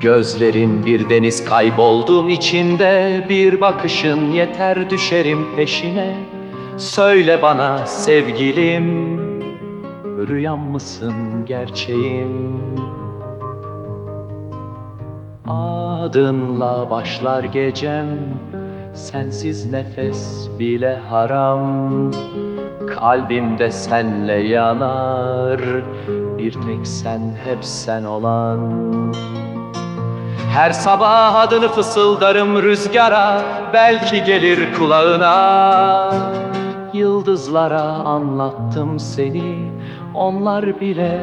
Gözlerin bir deniz, kayboldum içinde. Bir bakışın yeter, düşerim peşine. Söyle bana sevgilim, rüyam mısın gerçeğim? Adınla başlar gecem, sensiz nefes bile haram. Kalbimde senle yanar, bir tek sen, hep sen olan. Her sabah adını fısıldarım rüzgara, belki gelir kulağına. Yıldızlara anlattım seni, onlar bile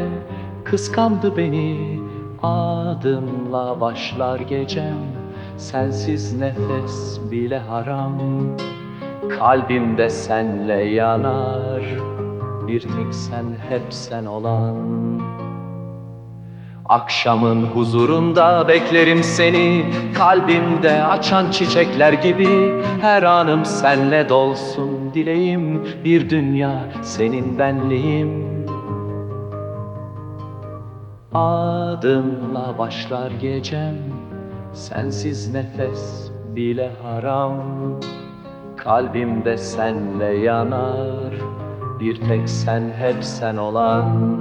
kıskandı beni. Adınla başlar gecem, sensiz nefes bile haram. Kalbimde senle yanar, bir tek sen, hep sen olan. Akşamın huzurunda beklerim seni, kalbimde açan çiçekler gibi. Her anım senle dolsun dileğim, bir dünya senin benliğim. Adınla başlar gecem, sensiz nefes bile haram. Kalbimde senle yanar, bir tek sen, hep sen olan.